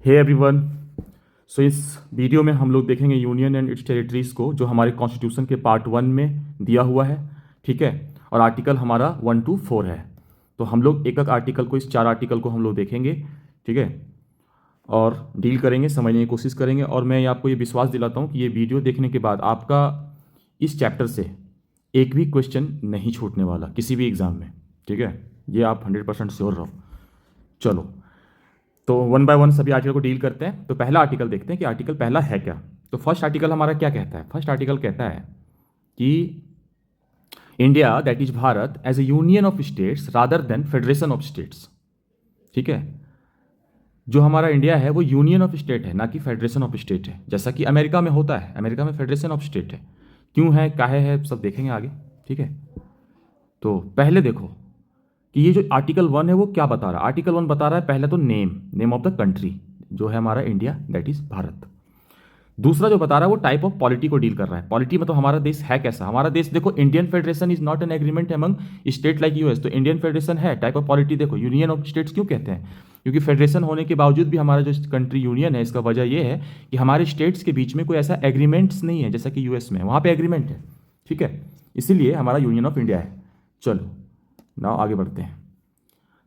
Hey everyone. सो इस video में हम लोग देखेंगे यूनियन एंड इट्स टेरिटरीज़ को, जो हमारे कॉन्स्टिट्यूशन के पार्ट 1 में दिया हुआ है। ठीक है, और आर्टिकल हमारा 1 to 4 है। तो हम लोग एक एक आर्टिकल को, इस 4 आर्टिकल को हम लोग देखेंगे। ठीक है, और डील करेंगे, समझने की कोशिश करेंगे। और मैं आपको ये विश्वास दिलाता हूँ कि ये वीडियो देखने के बाद आपका इस चैप्टर से एक भी क्वेश्चन नहीं छूटने वाला किसी भी एग्ज़ाम में। ठीक है, ये आप 100% श्योर रहो। चलो, तो 1 by 1 सभी आर्टिकल को डील करते हैं। तो पहला आर्टिकल देखते हैं कि आर्टिकल पहला है क्या। तो फर्स्ट आर्टिकल हमारा क्या कहता है? फर्स्ट आर्टिकल कहता है कि India, that is Bharat, as a union of states rather than federation of states. ठीक है, जो हमारा इंडिया है वो यूनियन ऑफ स्टेट है, ना कि फेडरेशन ऑफ स्टेट है, जैसा कि अमेरिका में होता है। अमेरिका में फेडरेशन ऑफ स्टेट है। क्यों है, काहे है, सब देखेंगे आगे। ठीक है, तो पहले देखो कि ये जो आर्टिकल 1 है वो क्या बता रहा है। आर्टिकल 1 बता रहा है पहले तो नेम ऑफ द कंट्री, जो है हमारा इंडिया, दैट इज भारत। दूसरा जो बता रहा है वो टाइप ऑफ पॉलिटी को डील कर रहा है। पॉलिटी मतलब हमारा देश है कैसा। हमारा देश देखो, Indian federation is not an agreement among state like US. तो इंडियन फेडरेशन है। टाइप ऑफ पॉलिटी देखो, यूनियन ऑफ स्टेट्स क्यों कहते हैं? क्योंकि फेडरेशन होने के बावजूद भी हमारा जो कंट्री यूनियन है, इसका वजह यह है कि हमारे स्टेट्स के बीच में कोई ऐसा एग्रीमेंट्स नहीं है जैसा कि यूएस में, वहाँ पे एग्रीमेंट है। ठीक है, इसीलिए हमारा यूनियन ऑफ इंडिया है। चलो नाउ आगे बढ़ते हैं।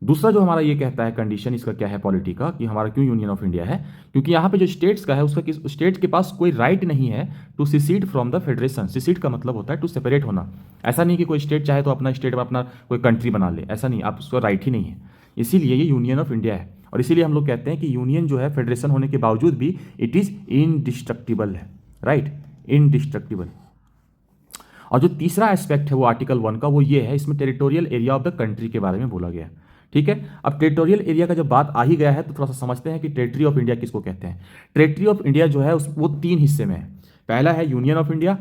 दूसरा जो हमारा ये कहता है कंडीशन, इसका क्या है पॉलिटी का, कि हमारा क्यों यूनियन ऑफ इंडिया है? क्योंकि यहाँ पे जो स्टेट्स का है, उसका स्टेट के पास कोई राइट नहीं है to secede from the federation. Secede का मतलब होता है टू सेपरेट होना। ऐसा नहीं कि कोई स्टेट चाहे तो अपना स्टेट में अपना कोई कंट्री बना ले, ऐसा नहीं, आप उसका राइट ही नहीं है। इसीलिए ये यूनियन ऑफ इंडिया है। और इसीलिए हम लोग कहते हैं कि यूनियन जो है फेडरेशन होने के बावजूद भी इट इज इनडिस्ट्रक्टिबल है। Right, indestructible. और जो तीसरा एस्पेक्ट है वो आर्टिकल 1 का, वो ये है, इसमें territorial area of the country के बारे में बोला गया है। ठीक है, अब टेरिटोरियल एरिया का जब बात आ ही गया है तो थोड़ा सा समझते हैं कि टेरिटरी ऑफ इंडिया किसको कहते हैं। टेरिटरी ऑफ इंडिया जो है वो 3 हिस्से में है। पहला है यूनियन ऑफ इंडिया,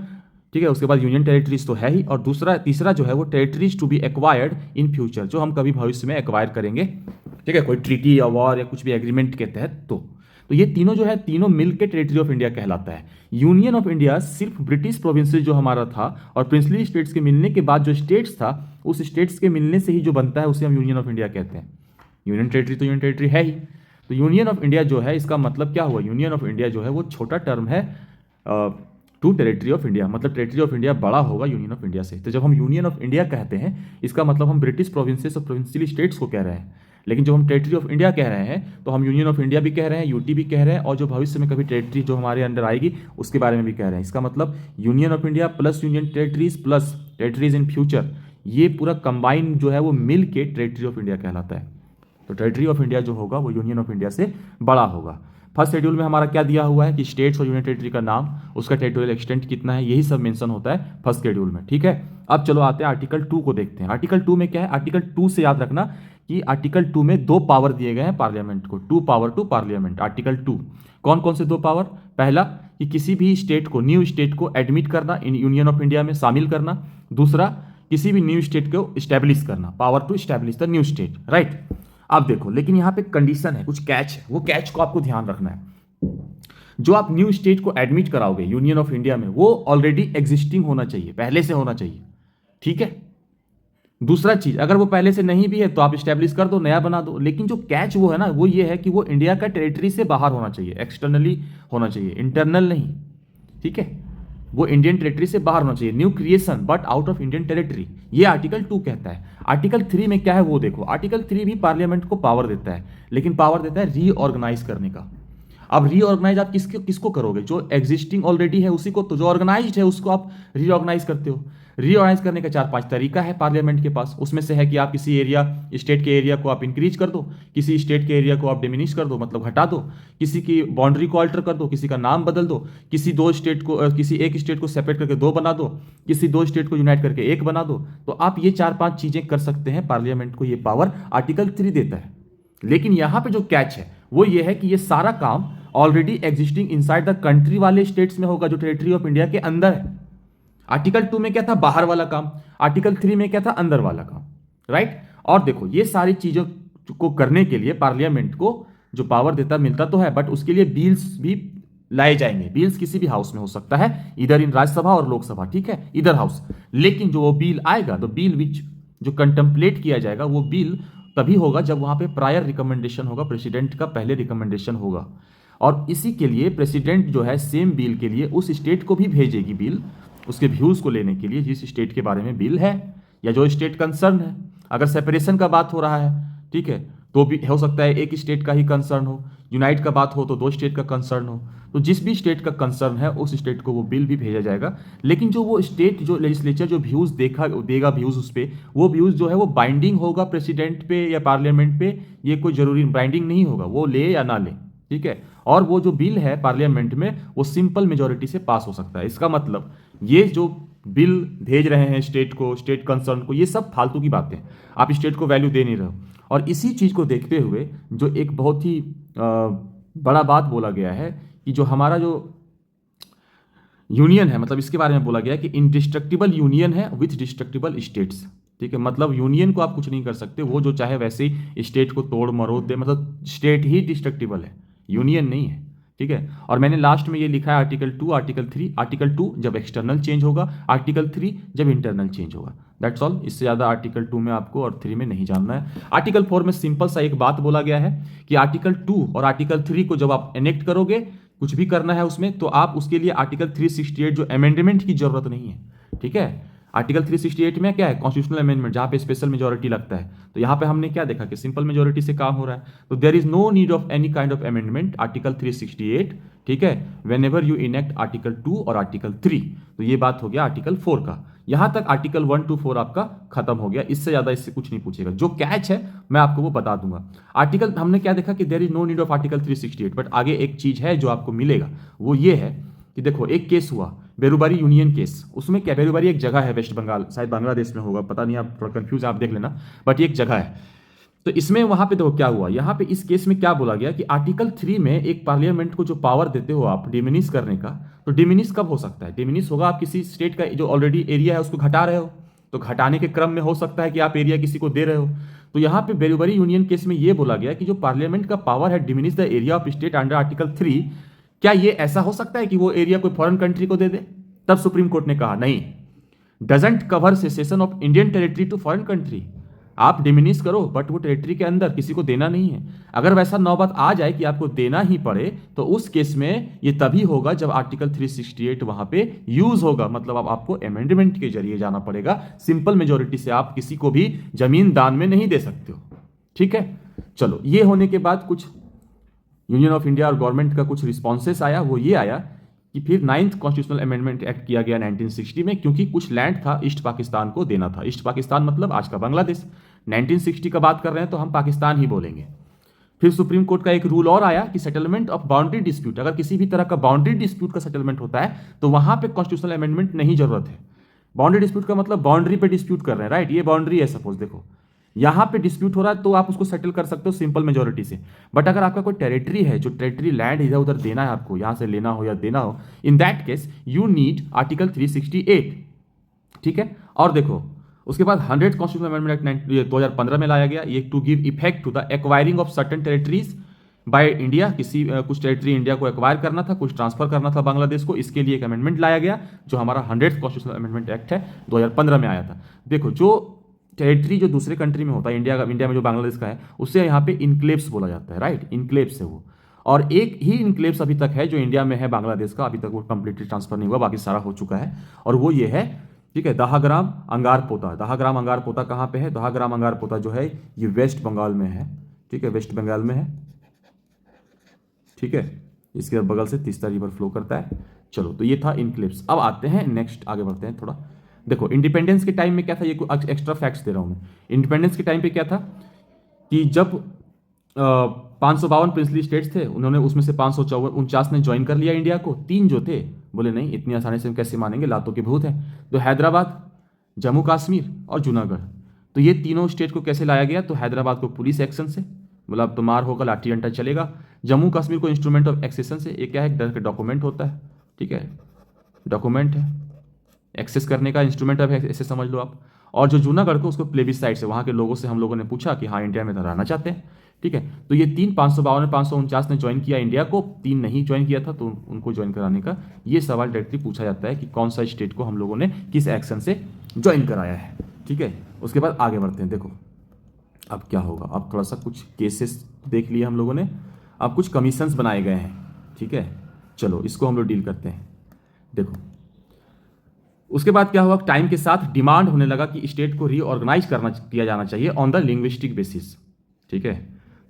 ठीक है, उसके बाद यूनियन टेरिटरीज तो है ही, और तीसरा जो है वो territories to be acquired in future, जो हम कभी भविष्य में एक्वायर करेंगे। ठीक है, कोई ट्रीटी या वॉर या कुछ भी एग्रीमेंट के तहत। तो ये तीनों जो है, तीनों मिलकर टेरिटरी ऑफ इंडिया कहलाता है। यूनियन ऑफ इंडिया सिर्फ ब्रिटिश प्रोविंसेस जो हमारा था और प्रिंसली स्टेट्स के मिलने के बाद जो स्टेट्स था, उस स्टेट्स के मिलने से ही जो बनता है उसे हम यूनियन ऑफ इंडिया कहते हैं। यूनियन टेरिटरी तो यूनियन टेरिटरी है ही। तो यूनियन ऑफ इंडिया जो है, इसका मतलब क्या हुआ? यूनियन ऑफ इंडिया जो है वो छोटा टर्म है टू टेरिटरी ऑफ इंडिया। मतलब टेरिटरी ऑफ इंडिया बड़ा होगा यूनियन ऑफ इंडिया से। तो जब हम यूनियन ऑफ इंडिया कहते हैं, इसका मतलब हम ब्रिटिश प्रोविंसेस और प्रोविंशियल स्टेट्स को कह रहे हैं। लेकिन जो हम टेरिटरी ऑफ इंडिया कह रहे हैं, तो हम यूनियन ऑफ इंडिया भी कह रहे हैं, यूटी भी कह रहे हैं, और जो भविष्य में कभी टेरिटरी जो हमारे अंडर आएगी उसके बारे में भी कह रहे हैं। इसका मतलब union of India plus union territories plus territories in future, ये पूरा कंबाइन जो है वो मिल के टेरिटरी ऑफ इंडिया कहलाता है। तो टेरिटरी ऑफ इंडिया जो होगा वो यूनियन ऑफ इंडिया से बड़ा होगा। फर्स्ट शेड्यूल में हमारा क्या दिया हुआ है कि स्टेट्स और यूनियन टेरिटरी का नाम, उसका टेरिटोरियल एक्सटेंट कितना है, यही सब मेंशन होता है फर्स्ट शेड्यूल में। ठीक है, अब चलो आते हैं आर्टिकल 2 को देखते हैं। आर्टिकल 2 में क्या है? आर्टिकल 2 से याद रखना कि आर्टिकल 2 में 2 पावर दिए गए हैं पार्लियामेंट को। 2 पावर टू पार्लियामेंट, आर्टिकल 2। कौन कौन से 2 पावर? पहला कि किसी भी स्टेट को, न्यू स्टेट को एडमिट करना, इन यूनियन ऑफ इंडिया में शामिल करना। दूसरा, किसी भी न्यू स्टेट को स्टैब्लिश करना, power to establish the new state. Right, अब देखो, लेकिन यहां पे कंडीशन है, कुछ कैच है। वो कैच को आपको ध्यान रखना है। जो आप न्यू स्टेट को एडमिट कराओगे यूनियन ऑफ इंडिया में, वो ऑलरेडी एग्जिस्टिंग होना चाहिए, पहले से होना चाहिए। ठीक है, दूसरा चीज, अगर वो पहले से नहीं भी है तो आप स्टैब्लिश कर दो, नया बना दो। लेकिन जो कैच वो है ना, वो ये है कि वो इंडिया का टेरिटरी से बाहर होना चाहिए, एक्सटर्नली होना चाहिए, इंटरनल नहीं। ठीक है, वो इंडियन टेरिटरी से बाहर होना चाहिए। New creation but out of Indian territory, ये आर्टिकल 2 कहता है। आर्टिकल 3 में क्या है वो देखो। आर्टिकल 3 भी पार्लियामेंट को पावर देता है, लेकिन पावर देता है रीऑर्गेनाइज करने का। अब रीऑर्गेनाइज आप किसको करोगे? जो एग्जिस्टिंग ऑलरेडी है उसी को, तो जो ऑर्गेनाइज्ड है उसको आप रीऑर्गेनाइज करते हो। रीऑर्गेनाइज करने का 4-5 तरीका है पार्लियामेंट के पास। उसमें से है कि आप किसी एरिया, स्टेट के एरिया को आप इंक्रीज कर दो, किसी स्टेट के एरिया को आप डिमिनिश कर दो, मतलब घटा दो, किसी की बाउंड्री को अल्टर कर दो, किसी का नाम बदल दो, किसी एक स्टेट को सेपरेट करके 2 बना दो, किसी 2 स्टेट को यूनाइट करके 1 बना दो। तो आप ये 4-5 चीजें कर सकते हैं। पार्लियामेंट को ये पावर आर्टिकल 3 देता है। लेकिन यहां पे जो कैच है वो ये है कि ये सारा काम already existing inside the country वाले स्टेट्स में होगा, जो टेरिटरी ऑफ इंडिया के अंदर है। आर्टिकल 2 में क्या था? बाहर वाला काम। आर्टिकल 3 में क्या था? अंदर वाला काम। राइट, और देखो, ये सारी चीजों को करने के लिए पार्लियामेंट को जो पावर देता मिलता तो है, बट उसके लिए बिल्स भी लाए जाएंगे। बिल्स किसी भी हाउस में हो सकता है, इधर इन राज्यसभा और लोकसभा, ठीक है, इधर हाउस। लेकिन जो वो बिल आएगा, तो बिल विच जो कंटेम्पलेट किया जाएगा, वो बिल तभी होगा जब वहाँ पे प्रायर रिकमेंडेशन होगा, प्रेसिडेंट का पहले रिकमेंडेशन होगा। और इसी के लिए प्रेसिडेंट जो है सेम बिल के लिए उस स्टेट को भी भेजेगी बिल, उसके व्यूज़ को लेने के लिए जिस स्टेट के बारे में बिल है या जो स्टेट कंसर्न है। अगर सेपरेशन का बात हो रहा है, ठीक है, तो भी हो सकता है एक स्टेट का ही कंसर्न हो, यूनाइट का बात हो तो दो स्टेट का कंसर्न हो। तो जिस भी स्टेट का कंसर्न है उस स्टेट को वो बिल भी भेजा जाएगा। लेकिन जो वो स्टेट जो लेजिस्लेचर जो व्यूज़ देगा व्यूज़ उस पर, वो व्यूज़ जो है वो बाइंडिंग होगा प्रेसिडेंट पे या पार्लियामेंट पे, ये कोई जरूरी बाइंडिंग नहीं होगा, वो ले या ना ले, ठीक है। और वो जो बिल है पार्लियामेंट में वो सिंपल मेजोरिटी से पास हो सकता है। इसका मतलब ये जो बिल भेज रहे हैं स्टेट को, स्टेट कंसर्न को, ये सब फालतू की बातें, आप स्टेट को वैल्यू दे नहीं रहे हो। और इसी चीज़ को देखते हुए जो एक बहुत ही बड़ा बात बोला गया है कि जो हमारा जो यूनियन है, मतलब इसके बारे में बोला गया है कि इंडिस्ट्रक्टिबल यूनियन है विथ डिस्ट्रक्टिबल स्टेट्स, ठीक है। मतलब यूनियन को आप कुछ नहीं कर सकते, वो जो चाहे वैसे ही स्टेट को तोड़ मरोड़ दे, मतलब स्टेट ही डिस्ट्रक्टिबल है, यूनियन नहीं है, ठीक है। और मैंने लास्ट में ये लिखा है आर्टिकल 2, आर्टिकल 3, आर्टिकल 2 जब एक्सटर्नल चेंज होगा, आर्टिकल 3 जब इंटरनल चेंज होगा, दैट्स ऑल। इससे ज़्यादा आर्टिकल 2 में आपको और 3 में नहीं जानना है। आर्टिकल 4 में सिंपल सा एक बात बोला गया है कि आर्टिकल 2 और आर्टिकल 3 को जब आप एनेक्ट करोगे, कुछ भी करना है उसमें, तो आप उसके लिए आर्टिकल 368 जो अमेंडमेंट की जरूरत नहीं है, ठीक है। आर्टिकल 368 में क्या है, कॉन्स्टिट्यूशनल अमेंडमेंट, जहां पे स्पेशल मेजोरिटी लगता है। तो यहां पे हमने क्या देखा कि सिंपल मेजोरिटी से काम हो रहा है, तो there is no need of any kind of amendment, article 368, ठीक है, whenever you enact article 2 और आर्टिकल 3। तो ये बात हो गया आर्टिकल 4 का। यहां तक आर्टिकल 1 to 4 आपका खत्म हो गया, इससे ज्यादा इससे कुछ नहीं पूछेगा। जो कैच है मैं आपको वो बता दूंगा। आर्टिकल हमने क्या देखा कि there is no need of article 368, but आगे एक चीज है जो आपको मिलेगा, वो ये है कि देखो एक केस हुआ बेरुबारी यूनियन केस। उसमें क्या, बेरुबारी एक जगह है वेस्ट बंगाल, शायद बांग्लादेश में होगा, पता नहीं, आप थोड़ा कंफ्यूज आप देख लेना, बट ये एक जगह है। तो इसमें वहां पे देखो क्या हुआ, यहां पे इस केस में क्या बोला गया कि आर्टिकल 3 में एक पार्लियामेंट को जो पावर देते हो आप डिमिनिश करने का, तो डिमिनिश कब हो सकता है, डिमिनिश होगा आप किसी स्टेट का जो ऑलरेडी एरिया है उसको घटा रहे हो, तो घटाने के क्रम में हो सकता है कि आप एरिया किसी को दे रहे हो। तो यहाँ पे बेरुबारी यूनियन केस में ये बोला गया कि जो पार्लियामेंट का पावर है diminish the area of state under article 3, क्या ये ऐसा हो सकता है कि वो एरिया कोई फॉरेन कंट्री को दे दे? तब सुप्रीम कोर्ट ने कहा नहीं, doesn't cover cession of Indian territory to foreign country. आप डिमिनिश करो बट वो टेरिटरी के अंदर किसी को देना नहीं है। अगर वैसा नौबत आ जाए कि आपको देना ही पड़े, तो उस केस में ये तभी होगा जब आर्टिकल 368 वहां पे यूज होगा, मतलब अब आपको अमेंडमेंट के जरिए जाना पड़ेगा। सिंपल मेजोरिटी से आप किसी को भी जमीन दान में नहीं दे सकते हो, ठीक है। चलो, ये होने के बाद कुछ यूनियन ऑफ इंडिया और गवर्नमेंट का कुछ रिस्पॉन्सेस आया। वो ये आया कि फिर 9th कॉन्स्टिट्यूशनल अमेंडमेंट एक्ट किया गया 1960 में, क्योंकि कुछ लैंड था ईस्ट पाकिस्तान को देना था। ईस्ट पाकिस्तान मतलब आज का बांग्लादेश। 1960 का बात कर रहे हैं तो हम पाकिस्तान ही बोलेंगे। फिर सुप्रीम कोर्ट का एक रूल और आया कि सेटलमेंट ऑफ बाउंड्री डिस्प्यूट, अगर किसी भी तरह का बाउंड्री डिस्प्यूट का सेटलमेंट होता है तो वहां पे कॉन्स्टिट्यूशनल अमेंडमेंट नहीं जरूरत है। बाउंड्री डिस्प्यूट का मतलब बाउंड्री पे डिस्प्यूट कर रहे हैं, राइट, ये बाउंड्री है सपोज, देखो यहां पे डिस्प्यूट हो रहा है तो आप उसको सेटल कर सकते हो सिंपल मेजोरिटी से। बट अगर आपका कोई टेरिटरी है, जो टेरिटरी लैंड इधर उधर देना है आपको, यहां से लेना हो या देना हो, in that case you need article 368, ठीक है। और देखो उसके बाद 100th कॉन्स्टिट्यूशनल अमेंडमेंट एक्ट 2015 में लाया गया, ये to give effect to the acquiring of certain territories by India. कुछ टेरिटरी इंडिया को एक्वायर करना था, कुछ ट्रांसफर करना था बांग्लादेश को, इसके लिए एक अमेंडमेंट लाया गया जो हमारा 100th कॉन्स्टिट्यूशनल अमेंडमेंट एक्ट है, 2015 में आया था। देखो जो टेरिटरी जो दूसरे कंट्री में होता है, इंडिया में जो बांग्लादेश का है, उससे यहाँ पे इनक्लेव्स बोला जाता है, राइट, इनक्लेव्स है वो। और एक ही इनक्लेव्स अभी तक है जो इंडिया में है बांग्लादेश का, अभी तक वो कंप्लीटली ट्रांसफर नहीं हुआ, बाकी सारा हो चुका है। और वो ये है, ठीक है, दहाग्राम अंगार पोता। दहाग्राम अंगार पोता कहाँ पे है? दहाग्राम अंगार पोता जो है ये वेस्ट बंगाल में है, ठीक है, वेस्ट बंगाल में है, ठीक है। इसके बगल से तीस्ता रिवर फ्लो करता है। चलो, तो ये था इनक्लेव्स। अब आते हैं नेक्स्ट, आगे बढ़ते हैं थोड़ा। देखो इंडिपेंडेंस के टाइम में क्या था, ये कुछ एक्स्ट्रा फैक्ट्स दे रहा हूं मैं। इंडिपेंडेंस के टाइम पे क्या था कि जब 552 प्रिंसली स्टेट्स थे, उन्होंने उसमें से 549 ने ज्वाइन कर लिया इंडिया को। 3 जो थे बोले नहीं, इतनी आसानी से हम कैसे मानेंगे, लातों के भूत है। तो हैदराबाद, जम्मू कश्मीर और जूनागढ़, तो ये तीनों स्टेट को कैसे लाया गया? तो हैदराबाद को पुलिस एक्शन से, बोला अब तो मार होगा, लाठी डंडा चलेगा। जम्मू कश्मीर को इंस्ट्रूमेंट ऑफ एक्सेशन से, ये क्या है, डॉक्यूमेंट होता है, ठीक है, डॉक्यूमेंट है, एक्सेस करने का इंस्ट्रूमेंट ऑफ ऐसे समझ लो आप। और जो जूनागढ़ को, उसको प्लेबिसाइट से, वहाँ के लोगों से हम लोगों ने पूछा कि हाँ इंडिया में तो रहना चाहते हैं, ठीक है। तो ये 552 549 ने ज्वाइन किया इंडिया को, 3 नहीं ज्वाइन किया था, तो उनको ज्वाइन कराने का ये सवाल डायरेक्टली पूछा जाता है कि कौन सा स्टेट को हम लोगों ने किस एक्शन से ज्वाइन कराया है, ठीक है। उसके बाद आगे बढ़ते हैं। देखो अब क्या होगा, अब थोड़ा सा कुछ केसेस देख लिए हम लोगों ने, अब कुछ कमीशंस बनाए गए हैं, ठीक है। चलो इसको हम लोग डील करते हैं। देखो उसके बाद क्या हुआ, टाइम के साथ डिमांड होने लगा कि स्टेट को रीऑर्गेनाइज किया जाना चाहिए ऑन द लिंग्विस्टिक बेसिस, ठीक है।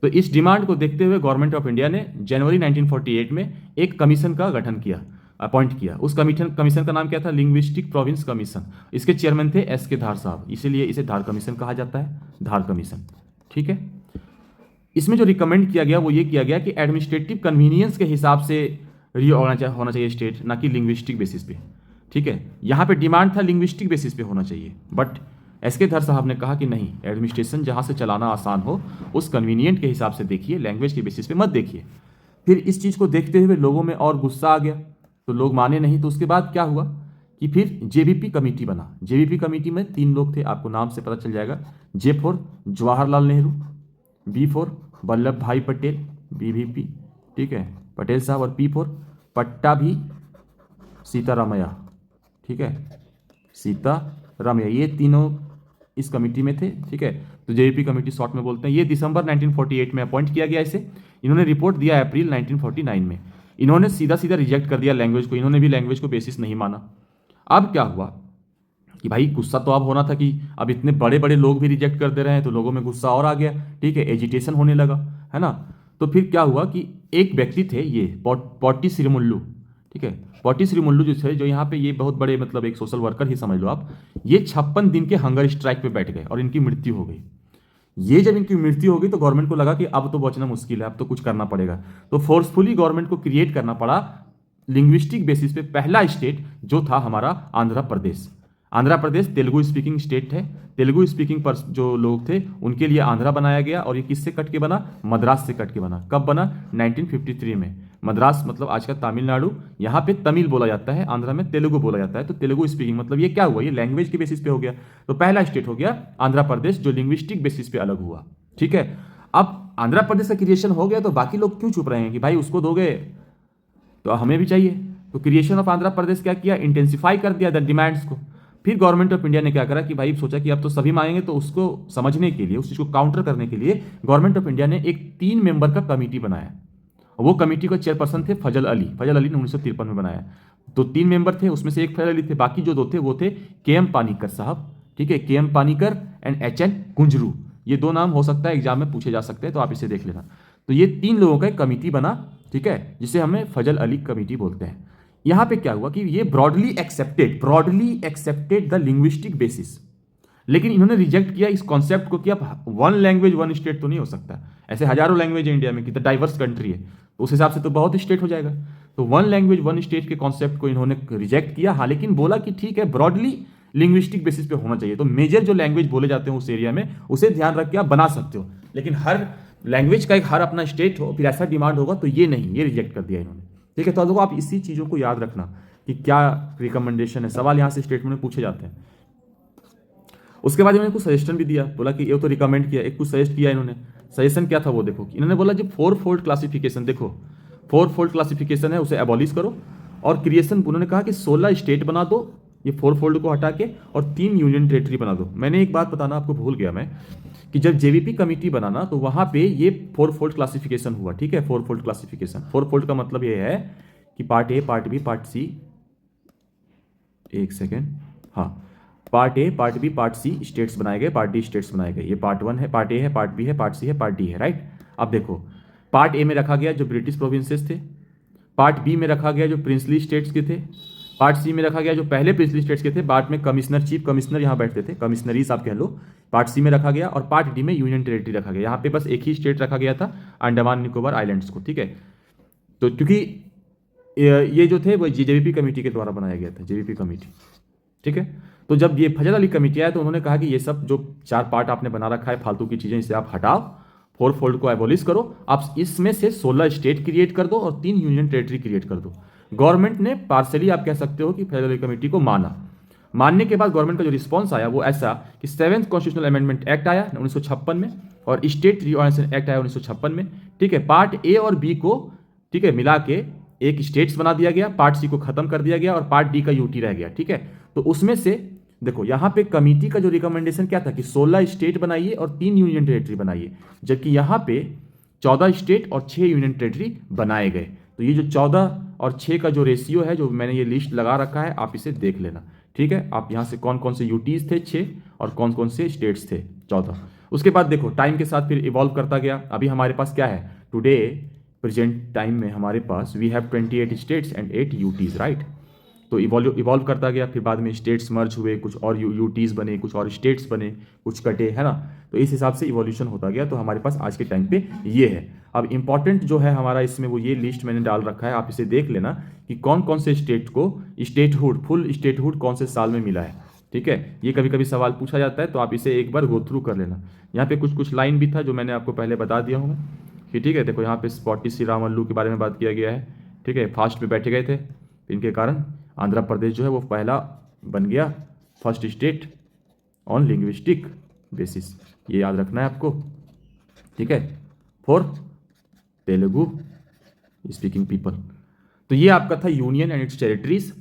तो इस डिमांड को देखते हुए गवर्नमेंट ऑफ इंडिया ने जनवरी 1948 में एक कमीशन का गठन किया, अपॉइंट किया। उस कमीशन का नाम क्या था, लिंग्विस्टिक प्रोविंस कमीशन। इसके चेयरमैन थे एस के धार साहब, इसीलिए इसे धार कमीशन कहा जाता है, धार कमीशन, ठीक है। इसमें जो रिकमेंड किया गया वो ये किया गया कि एडमिनिस्ट्रेटिव कन्वीनियंस के हिसाब से रीऑर्गेनाइज होना चाहिए स्टेट, ना कि लिंग्विस्टिक बेसिस पे, ठीक है। यहाँ पे डिमांड था लिंग्विस्टिक बेसिस पे होना चाहिए, बट एस के धर साहब ने कहा कि नहीं, एडमिनिस्ट्रेशन जहाँ से चलाना आसान हो उस कन्वीनियंट के हिसाब से देखिए, लैंग्वेज के बेसिस पे मत देखिए। फिर इस चीज़ को देखते हुए लोगों में और गुस्सा आ गया, तो लोग माने नहीं। तो उसके बाद क्या हुआ कि फिर जेबीपी कमेटी बना। जेबीपी कमेटी में 3 लोग थे, आपको नाम से पता चल जाएगा। J for Jawaharlal Nehru, B for Vallabhbhai Patel, BVP, ठीक है, पटेल साहब, और पी फॉर पट्टाभी सीतारामैया, ठीक है, सीतारामैया। ये तीनों इस कमेटी में थे, ठीक है। तो जेबीपी कमेटी शॉर्ट में बोलते हैं। ये दिसंबर 1948 में अपॉइंट किया गया इसे। इन्होंने रिपोर्ट दिया अप्रैल 1949 में। इन्होंने सीधा सीधा रिजेक्ट कर दिया लैंग्वेज को, इन्होंने भी लैंग्वेज को बेसिस नहीं माना। अब क्या हुआ कि भाई गुस्सा तो अब होना था कि अब इतने बड़े बड़े लोग भी रिजेक्ट कर दे रहे हैं, तो लोगों में गुस्सा और आ गया, ठीक है, एजिटेशन होने लगा, है ना। तो फिर क्या हुआ कि एक व्यक्ति थे, ये पॉटी श्रीमुल्लू, ठीक है, पॉटी श्रीमुल्लू जो थे, जो यहाँ पे ये बहुत बड़े मतलब एक सोशल वर्कर ही समझ लो आप। ये 56 दिन के हंगर स्ट्राइक पे बैठ गए और इनकी मृत्यु हो गई। ये जब इनकी मृत्यु हो गई तो गवर्नमेंट को लगा कि अब तो बचना मुश्किल है, अब तो कुछ करना पड़ेगा। तो फोर्सफुली गवर्नमेंट को क्रिएट करना पड़ा लिंग्विस्टिक बेसिस पे पहला स्टेट, जो था हमारा आंध्र प्रदेश। आंध्र प्रदेश तेलुगु स्पीकिंग स्टेट है। तेलुगु स्पीकिंग पर जो लोग थे उनके लिए आंध्रा बनाया गया, और ये किससे कट के बना, मद्रास से कट के बना। कब बना, 1953 में। मद्रास मतलब आज का तमिलनाडु, यहाँ पे तमिल बोला जाता है, आंध्रा में तेलुगु बोला जाता है। तो तेलुगु स्पीकिंग मतलब ये क्या हुआ, ये लैंग्वेज के बेसिस पे हो गया। तो पहला स्टेट हो गया आंध्र प्रदेश, जो लिंग्विस्टिक बेसिस पे अलग हुआ, ठीक है। अब आंध्र प्रदेश का क्रिएशन हो गया, तो बाकी लोग क्यों चुप रहे हैं कि भाई उसको दोगे तो हमें भी चाहिए। तो क्रिएशन ऑफ आंध्र प्रदेश क्या किया, इंटेंसिफाई कर दिया द डिमांड्स को। फिर गवर्नमेंट ऑफ इंडिया ने क्या करा कि भाई सोचा कि अब तो सभी मांगेंगे, तो उसको समझने के लिए, उस चीज़ को काउंटर करने के लिए गवर्नमेंट ऑफ इंडिया ने एक 3 मेंबर का कमेटी बनाया। वो कमेटी का चेयरपर्सन थे फजल अली। फजल अली ने 1953 में बनाया। तो 3 मेंबर थे, उसमें से एक फजल अली थे, बाकी जो 2 थे वो थे के.एम. पानीकर साहब, ठीक है, K M. Panikkar and H N. Kunzru. ये 2 नाम हो सकता है एग्जाम में पूछे जा सकते हैं, तो आप इसे देख लेना। तो ये 3 लोगों का एक कमेटी बना, ठीक है, जिसे हमें फजल अली कमेटी बोलते हैं। यहां पे क्या हुआ कि ये broadly accepted the linguistic basis, लेकिन इन्होंने रिजेक्ट किया इस कॉन्सेप्ट को कि अब 1 लैंग्वेज 1 स्टेट तो नहीं हो सकता। ऐसे हजारों लैंग्वेज है इंडिया में, कितना डाइवर्स कंट्री है, तो उस हिसाब से तो बहुत स्टेट हो जाएगा। तो 1 लैंग्वेज 1 स्टेट के कॉन्सेप्ट को इन्होंने रिजेक्ट किया। हाँ, लेकिन बोला कि ठीक है, ब्रॉडली लिंग्विस्टिक बेसिस पे होना चाहिए। तो मेजर जो लैंग्वेज बोले जाते हैं उस एरिया में, उसे ध्यान रख के आप बना सकते हो, लेकिन हर लैंग्वेज का एक हर अपना स्टेट हो, फिर ऐसा डिमांड होगा, तो ये नहीं, ये रिजेक्ट कर दिया इन्होंने, ठीक है। तो लोगों आप इसी चीज़ों को याद रखना कि क्या रिकमेंडेशन है। सवाल यहाँ से स्टेटमेंट में पूछे जाते हैं। उसके बाद इन्होंने कुछ सजेशन भी दिया, बोला कि ये तो रिकमेंड किया, एक कुछ सजेस्ट किया इन्होंने। सजेशन क्या था वो देखो, इन्होंने बोला जो 4-फोल्ड क्लासिफिकेशन, देखो 4-फोल्ड क्लासिफिकेशन है, उसे एबॉलिश करो। और क्रिएशन उन्होंने कहा कि 16 स्टेट बना दो, ये 4-फोल्ड को हटा के, और 3 यूनियन टेरिटरी बना दो। मैंने एक बात बताना आपको भूल गया मैं, कि जब जेवीपी कमेटी बनाना तो वहां पे ये 4-फोल्ड क्लासिफिकेशन हुआ, ठीक है। 4-फोल्ड क्लासिफिकेशन, 4-फोल्ड का मतलब ये है कि part A, part B, part C, एक सेकेंड, हाँ, part A, part B, part C states बनाए गए, पार्ट डी स्टेट्स बनाए गए। ये पार्ट 1 है, पार्ट ए है, पार्ट बी है, पार्ट सी है, पार्ट डी है, राइट। अब देखो, पार्ट ए में रखा गया जो ब्रिटिश प्रोविंसेस थे, पार्ट बी में रखा गया जो प्रिंसली स्टेट्स के थे, पार्ट सी में रखा गया जो पहले प्रिंसली स्टेट्स के थे, बाद में कमिश्नर, चीफ कमिश्नर यहाँ बैठते थे, कमिश्नरीज आप कह लो, पार्ट सी में रखा गया। और पार्ट डी में यूनियन टेरिटरी रखा गया। यहाँ पे बस एक ही स्टेट रखा गया था, अंडमान निकोबार आइलैंड्स को, ठीक है। तो क्योंकि ये जो थे वो जेवीपी कमेटी के द्वारा बनाया गया था, जेवीपी कमेटी, ठीक है। तो जब ये फजल अली कमेटी आया तो उन्होंने कहा कि ये सब जो 4 पार्ट आपने बना रखा है फालतू की चीज़ें, इसे आप हटाओ, 4-फोल्ड को एबॉलिश करो, आप इसमें से 16 स्टेट क्रिएट कर दो और 3 यूनियन टेरिटरी क्रिएट कर दो। गवर्नमेंट ने पार्सली आप कह सकते हो कि फजल अली कमेटी को माना। मानने के बाद गवर्नमेंट का जो रिस्पॉन्स आया वो ऐसा कि 7th कॉन्स्टिट्यूशनल अमेंडमेंट एक्ट आया 1956 में, और स्टेट रीऑर्गेनाइजेशन एक्ट आया 1956 में, ठीक है। पार्ट ए और बी को, ठीक है, मिला के एक स्टेट्स बना दिया गया, पार्ट सी को खत्म कर दिया गया, और पार्ट डी का यूटी रह गया, ठीक है। तो उसमें से देखो यहाँ पे कमिटी का जो रिकमेंडेशन क्या था कि 16 स्टेट बनाइए और 3 यूनियन टेरिटरी बनाइए, जबकि यहाँ पे 14 स्टेट और 6 यूनियन टेरिटरी बनाए गए। तो ये जो 14 और 6 का जो रेशियो है, जो मैंने ये लिस्ट लगा रखा है, आप इसे देख लेना, ठीक है। आप यहाँ से कौन कौन से यूटीज थे 6 और कौन कौन से स्टेट्स थे 14। उसके बाद देखो टाइम के साथ फिर इवॉल्व करता गया। अभी हमारे पास क्या है, टुडे प्रेजेंट टाइम में हमारे पास we have 28 states and 8 UTs, right. तो इवॉल्व करता गया, फिर बाद में स्टेट्स मर्ज हुए, कुछ और यूटीज बने, कुछ और स्टेट्स बने, कुछ कटे, है ना। तो इस हिसाब से इवोल्यूशन होता गया। तो हमारे पास आज के टाइम पे ये है। अब इंपॉर्टेंट जो है हमारा इसमें वो ये लिस्ट मैंने डाल रखा है, आप इसे देख लेना कि कौन कौन से स्टेट को स्टेटहुड, फुल स्टेटहुड कौन से साल में मिला है, ठीक है। ये कभी कभी सवाल पूछा जाता है, तो आप इसे एक बार गो थ्रू कर लेना। यहाँ पे कुछ कुछ लाइन भी था जो मैंने आपको पहले बता दिया हूँ कि, ठीक है। देखो यहाँ पे स्पॉटी श्रीरामल्लू के बारे में बात किया गया है, ठीक है। फास्ट में बैठे गए थे, इनके कारण आंध्र प्रदेश जो है वो पहला बन गया first state on linguistic basis, ये याद रखना है आपको, ठीक है, फॉर तेलुगु स्पीकिंग पीपल। तो ये आपका था यूनियन एंड इट्स टेरिटरीज,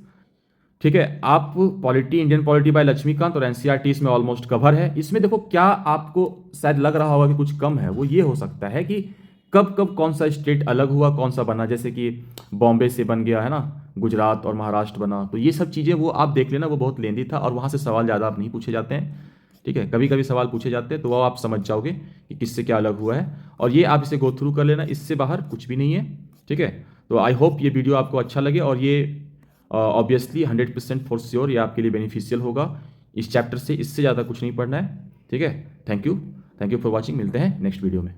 ठीक है। आप polity, Indian polity by Lakshmikant और एनसीईआरटी इसमें ऑलमोस्ट कवर है। इसमें देखो क्या आपको शायद लग रहा होगा कि कुछ कम है, वो ये हो सकता है कि कब कब कौन सा स्टेट अलग हुआ, कौन सा बना, जैसे कि बॉम्बे से बन गया, है ना, गुजरात और महाराष्ट्र बना। तो ये सब चीज़ें वो आप देख लेना, वो बहुत लेंदी था और वहाँ से सवाल ज़्यादा आप नहीं पूछे जाते हैं, ठीक है। कभी कभी सवाल पूछे जाते हैं, तो वो आप समझ जाओगे कि किससे क्या अलग हुआ है, और ये आप इसे गो थ्रू कर लेना, इससे बाहर कुछ भी नहीं है, ठीक है। तो आई होप ये वीडियो आपको अच्छा लगे, और ये ऑब्वियसली 100% फॉर श्योर ये आपके लिए बेनिफिशियल होगा। इस चैप्टर से इससे ज़्यादा कुछ नहीं पढ़ना है, ठीक है। थैंक यू फॉर वॉचिंग, मिलते हैं नेक्स्ट वीडियो में।